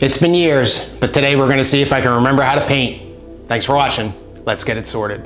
It's been years, but today we're gonna see if I can remember how to paint. Thanks for watching. Let's get it sorted.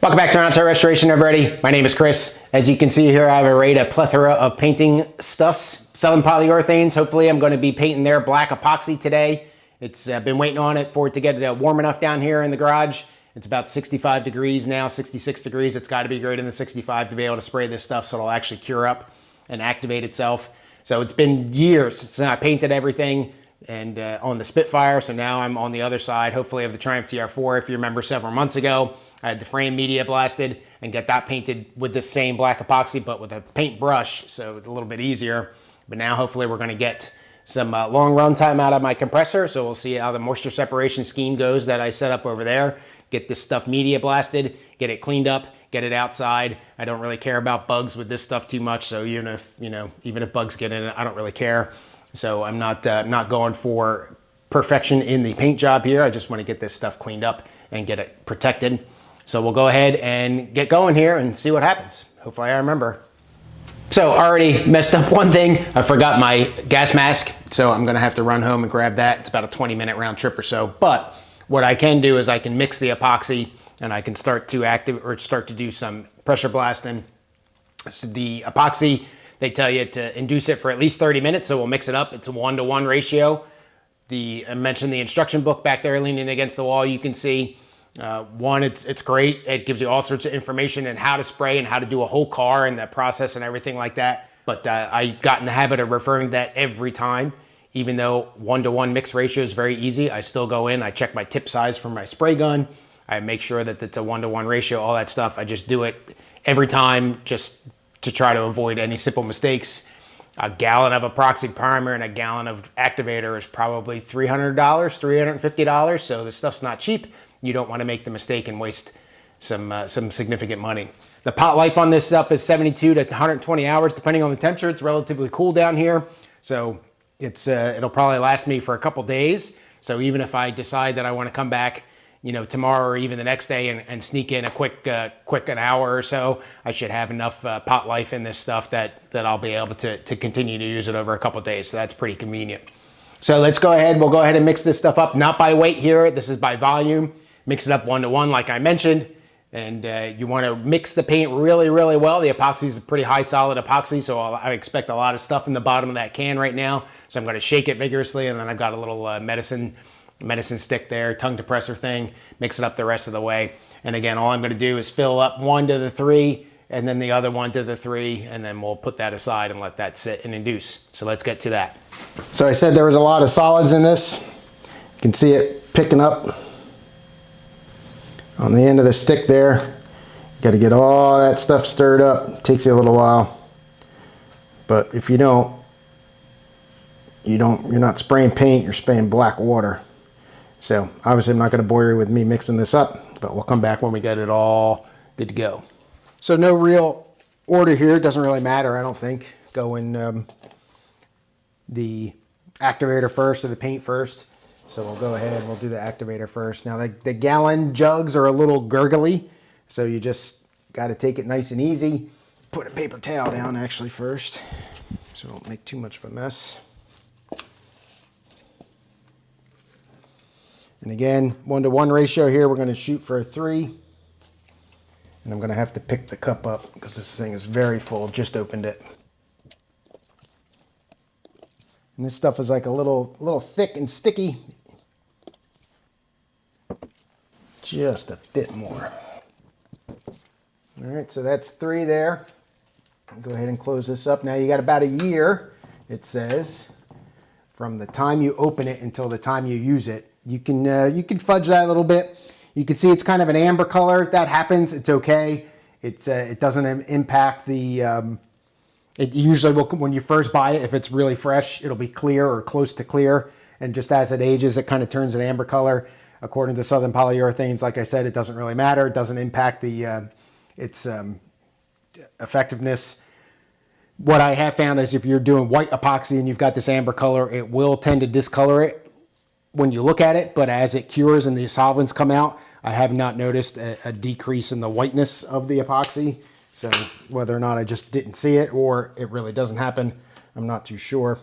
Welcome back to Roundtail Restoration, everybody. My name is Chris. As you can see here, I've arrayed a plethora of painting stuffs. Southern polyurethanes. Hopefully I'm going to be painting their black epoxy today. It's been waiting on it for it to get warm enough down here in the garage. It's about 65 degrees now, 66 degrees. It's got to be greater than 65 to be able to spray this stuff so it'll actually cure up and activate itself. So it's been years since I painted everything and on the Spitfire. So now I'm on the other side, hopefully, of the Triumph TR4. If you remember, several months ago, I had the frame media blasted and get that painted with the same black epoxy, but with a paint brush, so it's a little bit easier. But now hopefully we're going to get some long run time out of my compressor. So we'll see how the moisture separation scheme goes that I set up over there. Get this stuff media blasted, get it cleaned up, get it outside. I don't really care about bugs with this stuff too much. So even if bugs get in it, I don't really care. So I'm not going for perfection in the paint job here. I just want to get this stuff cleaned up and get it protected. So we'll go ahead and get going here and see what happens. Hopefully I remember. So I already messed up one thing. I forgot my gas mask. So I'm gonna have to run home and grab that. It's about a 20-minute round trip or so. But what I can do is I can mix the epoxy and I can start to do some pressure blasting. So the epoxy, they tell you to induce it for at least 30 minutes. So we'll mix it up. It's a 1-to-1 ratio. I mentioned the instruction book back there leaning against the wall. You can see it's great. It gives you all sorts of information and how to spray and how to do a whole car and that process and everything like that. But I got in the habit of referring to that every time. Even though 1-to-1 mix ratio is very easy, I still go in, I check my tip size for my spray gun. I make sure that it's a 1-to-1 ratio, all that stuff. I just do it every time just to try to avoid any simple mistakes. A gallon of epoxy primer and a gallon of activator is probably $300, $350. So this stuff's not cheap. You don't want to make the mistake and waste some significant money. The pot life on this stuff is 72 to 120 hours, depending on the temperature. It's relatively cool down here. So it'll probably last me for a couple days. So even if I decide that I want to come back, tomorrow or even the next day and sneak in a quick an hour or so, I should have enough pot life in this stuff that I'll be able to continue to use it over a couple days. So that's pretty convenient. So let's go ahead. We'll go ahead and mix this stuff up, not by weight here. This is by volume. Mix it up 1-to-1 like I mentioned. And you want to mix the paint really, really well. The epoxy is a pretty high solid epoxy, so I expect a lot of stuff in the bottom of that can right now. So I'm going to shake it vigorously, and then I've got a little medicine stick there, tongue depressor thing. Mix it up the rest of the way. And again, all I'm going to do is fill up 1 to the 3, and then the other 1 to the 3, and then we'll put that aside and let that sit and induce. So let's get to that. So I said there was a lot of solids in this. You can see it picking up on the end of the stick there. You got to get all that stuff stirred up. It takes you a little while. But if you're not spraying paint, you're spraying black water. So obviously I'm not going to bore you with me mixing this up, but we'll come back when we get it all good to go. So no real order here. It doesn't really matter, I don't think. Go in the activator first or the paint first. So we'll go ahead and we'll do the activator first. Now the gallon jugs are a little gurgly, so you just got to take it nice and easy. Put a paper towel down actually first, so don't make too much of a mess. And again, 1-to-1 ratio here. We're going to shoot for a 3. And I'm going to have to pick the cup up because this thing is very full. Just opened it. And this stuff is like a little thick and sticky. Just a bit more. All right, so that's 3 there. Go ahead and close this up. Now you got about a year, it says, from the time you open it until the time you use it. You can fudge that a little bit. You can see it's kind of an amber color. That happens. It's okay. It doesn't impact the. It usually will, when you first buy it, if it's really fresh, it'll be clear or close to clear. And just as it ages, it kind of turns an amber color. According to Southern Polyurethanes, like I said, it doesn't really matter. It doesn't impact its effectiveness. What I have found is if you're doing white epoxy and you've got this amber color, it will tend to discolor it when you look at it. But as it cures and the solvents come out, I have not noticed a decrease in the whiteness of the epoxy. So whether or not I just didn't see it or it really doesn't happen, I'm not too sure.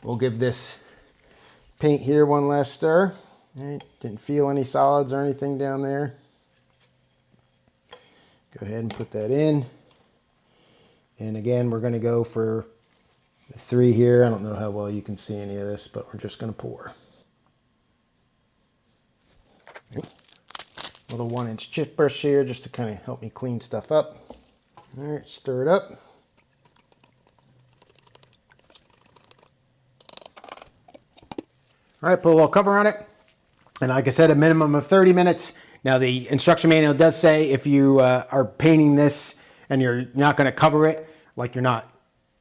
We'll give this paint here one last stir. All right, didn't feel any solids or anything down there. Go ahead and put that in. And again, we're going to go for the 3 here. I don't know how well you can see any of this, but we're just going to pour. Little 1-inch chip brush here just to kind of help me clean stuff up. All right, stir it up. All right, put a little cover on it. And like I said, a minimum of 30 minutes. Now the instruction manual does say if you are painting this and you're not going to cover it, like you're not,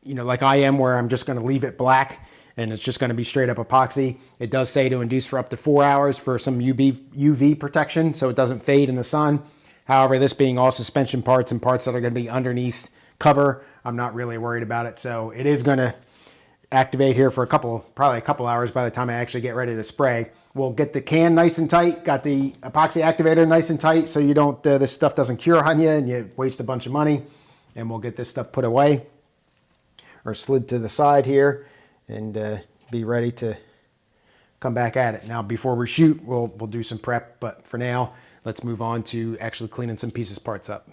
like I am, where I'm just going to leave it black and it's just going to be straight up epoxy. It does say to induce for up to 4 hours for some UV protection so it doesn't fade in the sun. However, this being all suspension parts and parts that are going to be underneath cover, I'm not really worried about it. So it is going to activate here for probably a couple hours by the time I actually get ready to spray. We'll get the can nice and tight, got the epoxy activator nice and tight so you don't, this stuff doesn't cure on you and you waste a bunch of money. And we'll get this stuff put away or slid to the side here and be ready to come back at it. Now before we shoot, we'll do some prep, but for now, let's move on to actually cleaning some parts up.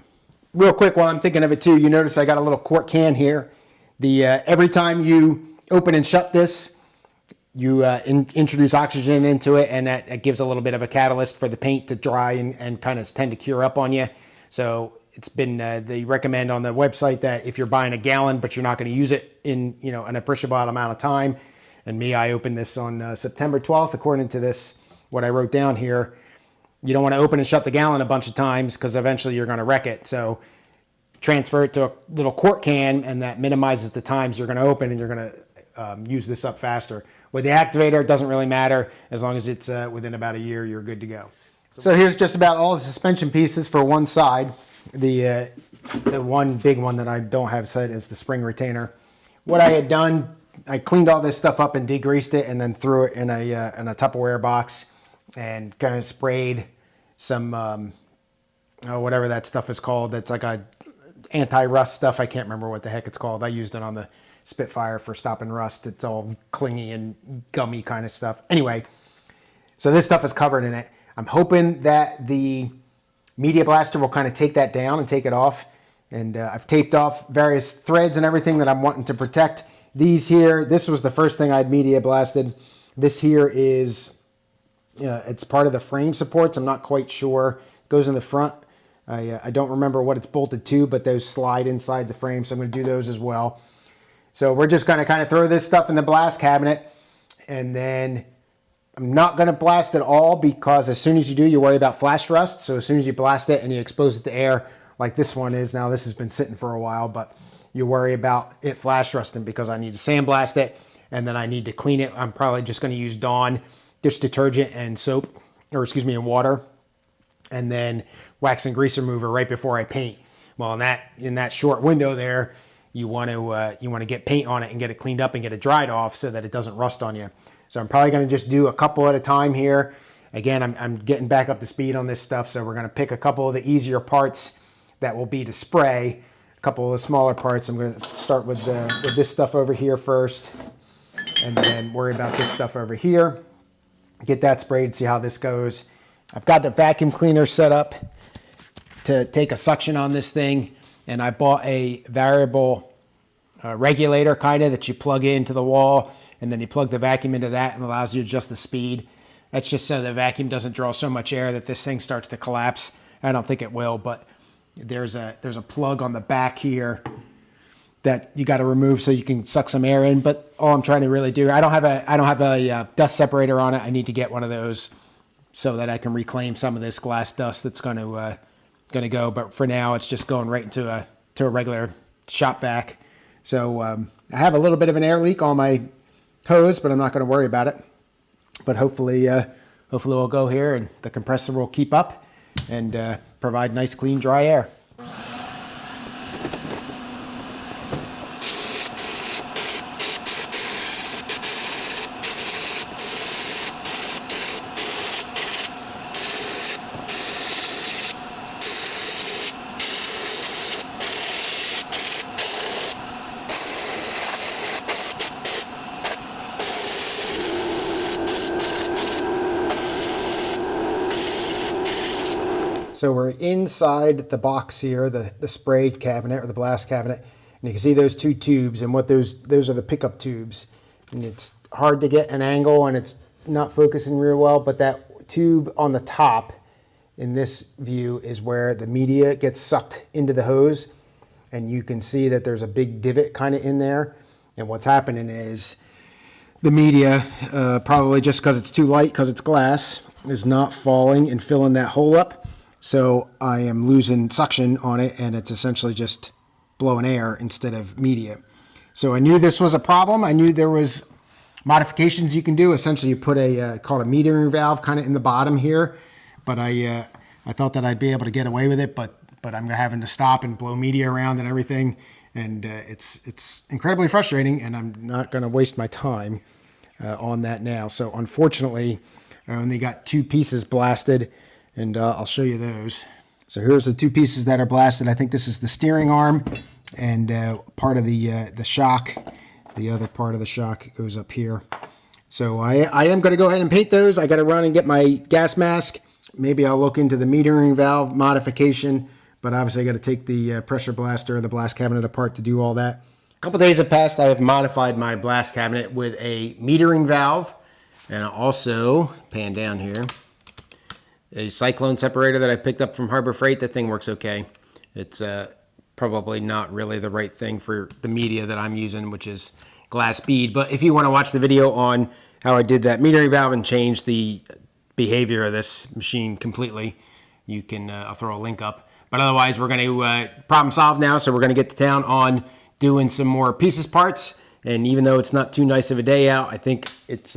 Real quick, while I'm thinking of it too, you notice I got a little quart can here. Every time you open and shut this, you introduce oxygen into it, and that gives a little bit of a catalyst for the paint to dry and kind of tend to cure up on you. So it's been, they recommend on the website that if you're buying a gallon, but you're not going to use it in an appreciable amount of time. And I opened this on September 12th, according to this, what I wrote down here. You don't want to open and shut the gallon a bunch of times because eventually you're going to wreck it. So transfer it to a little quart can, and that minimizes the times you're going to open and you're going to use this up faster. With the activator, it doesn't really matter. As long as it's within about a year, you're good to go. So here's just about all the suspension pieces for one side. The one big one that I don't have set is the spring retainer. What I had done, I cleaned all this stuff up and degreased it and then threw it in a Tupperware box and kind of sprayed some, whatever that stuff is called. That's like a anti-rust stuff. I can't remember what the heck it's called. I used it on the Spitfire for stopping rust. It's all clingy and gummy kind of stuff. Anyway, so this stuff is covered in it. I'm hoping that the Media Blaster will kind of take that down and take it off. And I've taped off various threads and everything that I'm wanting to protect. These here, this was the first thing I'd Media Blasted. This here is, it's part of the frame supports. I'm not quite sure. It goes in the front. I don't remember what it's bolted to, but those slide inside the frame. So I'm going to do those as well. So we're just going to kind of throw this stuff in the blast cabinet, and then I'm not going to blast it all because as soon as you do, you worry about flash rust. So as soon as you blast it and you expose it to air, like this one is, now this has been sitting for a while, but you worry about it flash rusting because I need to sandblast it and then I need to clean it. I'm probably just going to use Dawn dish detergent and soap, or excuse me, and water, and then wax and grease remover right before I paint. Well, in that short window there, you want to get paint on it and get it cleaned up and get it dried off so that it doesn't rust on you. So I'm probably going to just do a couple at a time here. Again, I'm getting back up to speed on this stuff, so we're going to pick a couple of the easier parts that will be to spray. A couple of the smaller parts. I'm going to start with this stuff over here first, and then worry about this stuff over here. Get that sprayed, see how this goes. I've got the vacuum cleaner set up to take a suction on this thing, and I bought a variable regulator kind of that you plug into the wall, and then you plug the vacuum into that and allows you to adjust the speed. That's just so the vacuum doesn't draw so much air that this thing starts to collapse. I don't think it will, but there's a plug on the back here that you got to remove so you can suck some air in. But all I'm trying to really do, I don't have a dust separator on it. I need to get one of those so that I can reclaim some of this glass dust that's going to go. But for now, it's just going right into a regular shop vac. So I have a little bit of an air leak on my hose, but I'm not going to worry about it. But hopefully we'll go here and the compressor will keep up and provide nice, clean, dry air. So we're inside the box here, the spray cabinet or the blast cabinet. And you can see those two tubes, and what those are the pickup tubes. And it's hard to get an angle and it's not focusing real well, but that tube on the top in this view is where the media gets sucked into the hose. And you can see that there's a big divot kind of in there. And what's happening is the media, probably just because it's too light, because it's glass, is not falling and filling that hole up. So I am losing suction on it, and it's essentially just blowing air instead of media. So I knew this was a problem. I knew there was modifications you can do. Essentially, you put a called a metering valve kind of in the bottom here. But I thought that I'd be able to get away with it, but I'm having to stop and blow media around and everything, and it's incredibly frustrating. And I'm not going to waste my time on that now. So unfortunately, I only got two pieces blasted, and I'll show you those. So here's the two pieces that are blasted. I think this is the steering arm and part of the shock. The other part of the shock goes up here. So I am going to go ahead and paint those. I got to run and get my gas mask. Maybe I'll look into the metering valve modification, but obviously I got to take the pressure blaster, the blast cabinet apart to do all that. A couple days have passed. I have modified my blast cabinet with a metering valve, and I also, pan down here, a cyclone separator that I picked up from Harbor Freight. That thing works okay. It's probably not really the right thing for the media that I'm using, which is glass bead. But if you want to watch the video on how I did that metering valve and change the behavior of this machine completely, you can, I'll throw a link up. But otherwise, we're going to problem solve now. So we're going to get to town on doing some more pieces parts. And even though it's not too nice of a day out, I think it's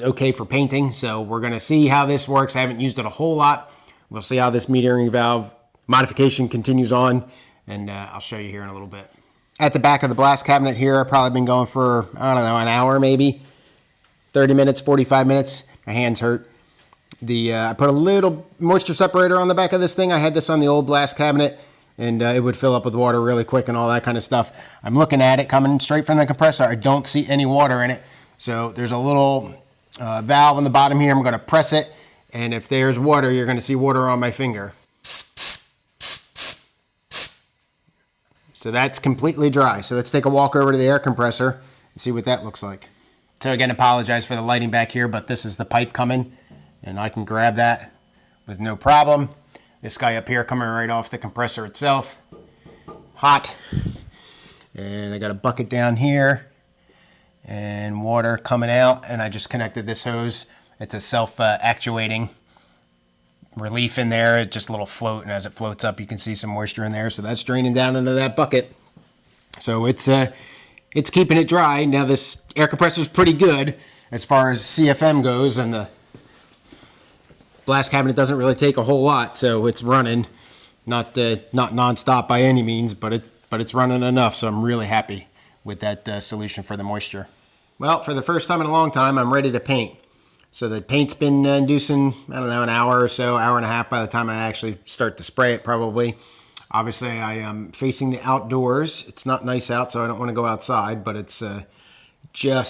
okay for painting. So we're going to see how this works. I haven't used it a whole lot. We'll see how this metering valve modification continues on, and I'll show you here in a little bit. At the back of the blast cabinet here, I've probably been going for, I don't know, an hour maybe, 30 minutes, 45 minutes. My hands hurt. I put a little moisture separator on the back of this thing. I had this on the old blast cabinet, and it would fill up with water really quick and all that kind of stuff. I'm looking at it coming straight from the compressor. I don't see any water in it. So there's a little valve on the bottom here. I'm going to press it, and if there's water, you're going to see water on my finger. So that's completely dry. So let's take a walk over to the air compressor and see what that looks like. So again, apologize for the lighting back here, but this is the pipe coming, and I can grab that with no problem. This guy up here coming right off the compressor itself. Hot. And I got a bucket down here and water coming out, and I just connected this hose. It's a self-actuating relief in there. It's just a little float, and as it floats up, you can see some moisture in there. So that's draining down into that bucket. So it's keeping it dry. Now this air compressor is pretty good as far as CFM goes, and the blast cabinet doesn't really take a whole lot, so it's running. Not nonstop by any means, but it's running enough. So I'm really happy with that solution for the moisture. Well, for the first time in a long time, I'm ready to paint. So the paint's been inducing, I don't know, an hour or so, hour and a half by the time I actually start to spray it probably. Obviously, I am facing the outdoors. It's not nice out, so I don't want to go outside, but it's I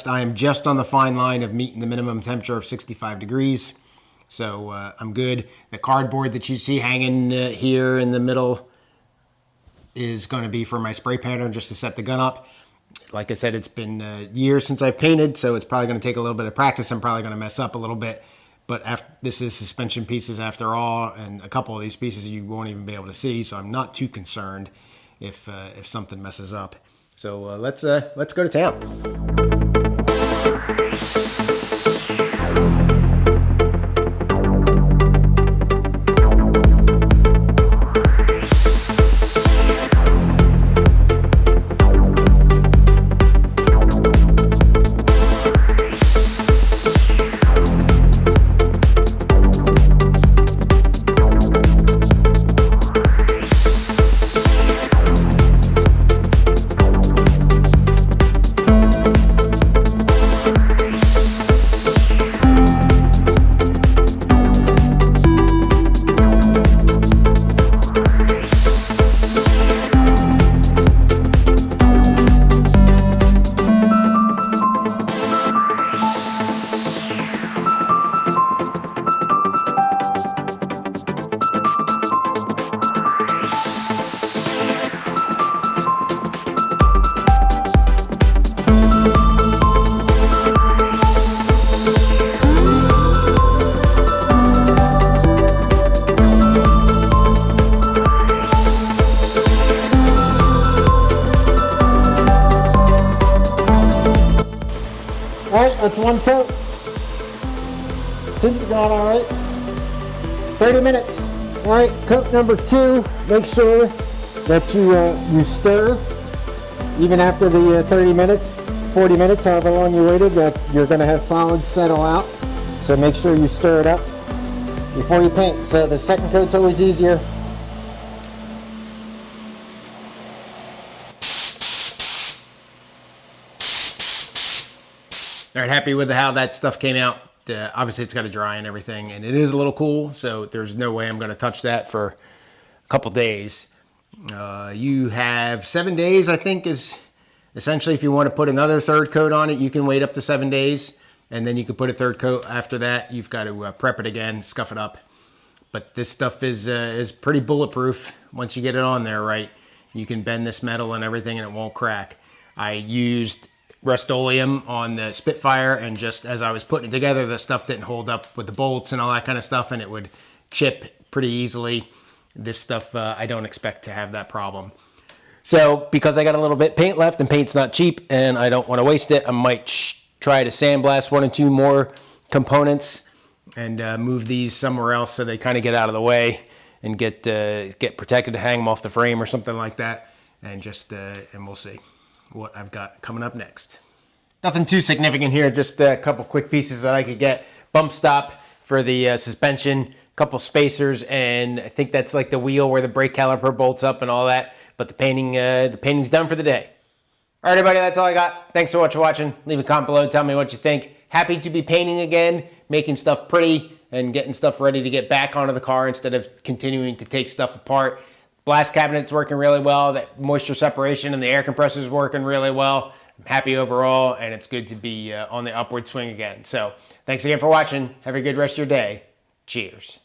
am just on the fine line of meeting the minimum temperature of 65 degrees. So I'm good. The cardboard that you see hanging here in the middle is going to be for my spray pattern just to set the gun up. Like I said, it's been years since I've painted, so it's probably going to take a little bit of practice. I'm probably going to mess up a little bit, but this is suspension pieces after all, and a couple of these pieces you won't even be able to see, so I'm not too concerned if something messes up. So let's go to town. one coat. Seems to go on all right. 30 minutes. All right, coat number 2. Make sure that you stir even after the 30 minutes, 40 minutes, however long you waited, that you're going to have solids settle out. So make sure you stir it up before you paint. So the second coat's always easier. All right, happy with how that stuff came out. Obviously, it's got to dry and everything, and it is a little cool, so there's no way I'm going to touch that for a couple days. You have 7 days, I think, is essentially if you want to put another third coat on it, you can wait up to 7 days, and then you can put a third coat after that. You've got to prep it again, scuff it up. But this stuff is pretty bulletproof. Once you get it on there right, you can bend this metal and everything, and it won't crack. I used Rust-Oleum on the Spitfire, and just as I was putting it together, the stuff didn't hold up with the bolts and all that kind of stuff, and it would chip pretty easily. This stuff, I don't expect to have that problem. So because I got a little bit paint left, and paint's not cheap, and I don't want to waste it, I might try to sandblast 1 or 2 more components and move these somewhere else so they kind of get out of the way and get protected, to hang them off the frame or something like that, and and we'll see what I've got coming up next. Nothing too significant here, just a couple quick pieces that I could get. Bump stop for the suspension, couple spacers, and I think that's like the wheel where the brake caliper bolts up and all that. But the painting's done for the day. All right, everybody, that's all I got. Thanks so much for watching. Leave a comment below, tell me what you think. Happy to be painting again, making stuff pretty, and getting stuff ready to get back onto the car instead of continuing to take stuff apart. Blast cabinet's working really well. That moisture separation and the air compressor is working really well. I'm happy overall, and it's good to be on the upward swing again. So thanks again for watching. Have a good rest of your day. Cheers.